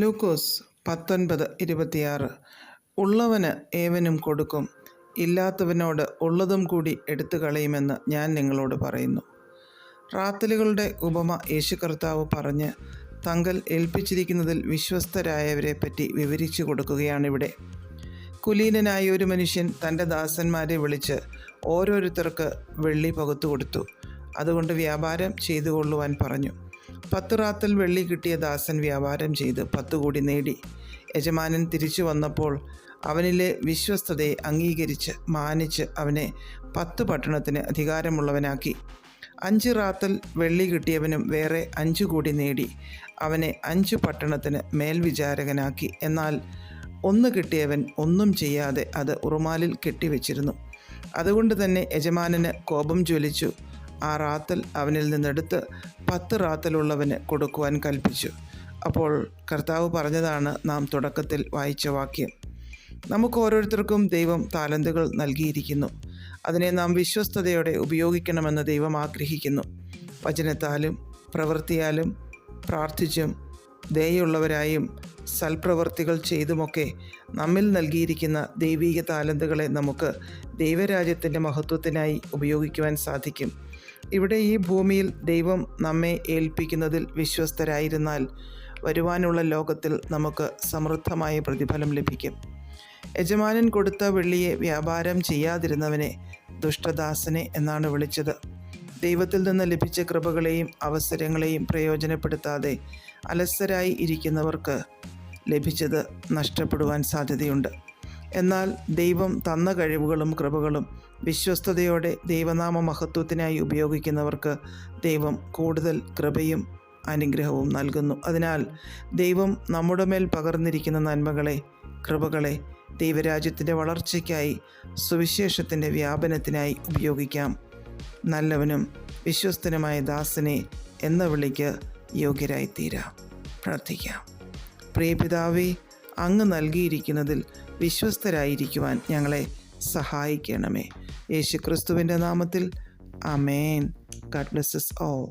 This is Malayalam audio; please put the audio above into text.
ലൂക്കോസ് 19:26. ഉള്ളവന് ഏവനും കൊടുക്കും, ഇല്ലാത്തവനോട് ഉള്ളതും കൂടി എടുത്തു കളയുമെന്ന് ഞാൻ നിങ്ങളോട് പറയുന്നു. റാത്തലുകളുടെ ഉപമ യേശു കർത്താവ് പറഞ്ഞ് തങ്കൽ ഏൽപ്പിച്ചിരിക്കുന്നതിൽ വിശ്വസ്തരായവരെ പറ്റി വിവരിച്ചു കൊടുക്കുകയാണിവിടെ. കുലീനനായ ഒരു മനുഷ്യൻ തൻ്റെ ദാസന്മാരെ വിളിച്ച് ഓരോരുത്തർക്ക് വെള്ളി പകുത്തു കൊടുത്തു. അതുകൊണ്ട് വ്യാപാരം ചെയ്തു കൊള്ളുവാൻ പറഞ്ഞു. 10 റാത്തൽ വെള്ളി കിട്ടിയ ദാസൻ വ്യാപാരം ചെയ്ത് 10 കൂടി നേടി. യജമാനൻ തിരിച്ചു വന്നപ്പോൾ അവനിലെ വിശ്വസ്തതയെ അംഗീകരിച്ച് മാനിച്ച് അവനെ 10 പട്ടണത്തിന് അധികാരമുള്ളവനാക്കി. 5 റാത്തൽ വെള്ളി കിട്ടിയവനും വേറെ 5 കൂടി നേടി. അവനെ 5 പട്ടണത്തിന് മേൽവിചാരകനാക്കി. എന്നാൽ 1 കിട്ടിയവൻ ഒന്നും ചെയ്യാതെ അത് ഉറുമാലിൽ കെട്ടിവെച്ചിരുന്നു. അതുകൊണ്ട് തന്നെ യജമാനന് കോപം ജ്വലിച്ചു. ആ റാത്തൽ അവനിൽ നിന്നെടുത്ത് 10 റാത്തലുള്ളവന് കൊടുക്കുവാൻ കൽപ്പിച്ചു. അപ്പോൾ കർത്താവ് പറഞ്ഞതാണ് നാം തുടക്കത്തിൽ വായിച്ച വാക്യം. നമുക്ക് ഓരോരുത്തർക്കും ദൈവം താലന്തുകൾ നൽകിയിരിക്കുന്നു. അതിനെ നാം വിശ്വസ്തയോടെ ഉപയോഗിക്കണമെന്ന് ദൈവം ആഗ്രഹിക്കുന്നു. വചനത്താലും പ്രവൃത്തിയാലും പ്രാർത്ഥിച്ചും ദയയുള്ളവരായും സൽപ്രവൃത്തികൾ ചെയ്തുമൊക്കെ നമ്മിൽ നൽകിയിരിക്കുന്ന ദൈവിക താലന്തുകളെ നമുക്ക് ദൈവരാജ്യത്തിൻ്റെ മഹത്വത്തിനായി ഉപയോഗിക്കുവാൻ സാധിക്കും. ഇവിടെ ഈ ഭൂമിയിൽ ദൈവം നമ്മെ ഏൽപ്പിക്കുന്നതിൽ വിശ്വസ്തരായിരുന്നാൽ വരുവാനുള്ള ലോകത്തിൽ നമുക്ക് സമൃദ്ധമായ പ്രതിഫലം ലഭിക്കും. യജമാനൻ കൊടുത്ത വെള്ളിയെ വ്യാപാരം ചെയ്യാതിരുന്നവനെ ദുഷ്ടദാസനെ എന്നാണ് വിളിച്ചത്. ദൈവത്തിൽ നിന്ന് ലഭിച്ച കൃപകളെയും അവസരങ്ങളെയും പ്രയോജനപ്പെടുത്താതെ അലസരായി ഇരിക്കുന്നവർക്ക് ലഭിച്ചത് നഷ്ടപ്പെടുവാൻ സാധ്യതയുണ്ട്. എന്നാൽ ദൈവം തന്ന കഴിവുകളും കൃപകളും വിശ്വസ്തയോടെ ദൈവനാമ മഹത്വത്തിനായി ഉപയോഗിക്കുന്നവർക്ക് ദൈവം കൂടുതൽ കൃപയും അനുഗ്രഹവും നൽകുന്നു. അതിനാൽ ദൈവം നമ്മുടെ മേൽ പകർന്നിരിക്കുന്ന നന്മകളെ, കൃപകളെ ദൈവരാജ്യത്തിൻ്റെ വളർച്ചയ്ക്കായി, സുവിശേഷത്തിൻ്റെ വ്യാപനത്തിനായി ഉപയോഗിക്കാം. നല്ലവനും വിശ്വസ്തനുമായ ദാസനെ എന്ന വിളിക്ക് യോഗ്യരായിത്തീരാം. പ്രാർത്ഥിക്കാം. പ്രിയപിതാവേ, അങ്ങ് നൽകിയിരിക്കുന്നതിൽ വിശ്വസ്തരായിരിക്കുവാൻ ഞങ്ങളെ സഹായിക്കണമേ. യേശുക്രിസ്തുവിൻ്റെ നാമത്തിൽ ആമേൻ. God bless us all.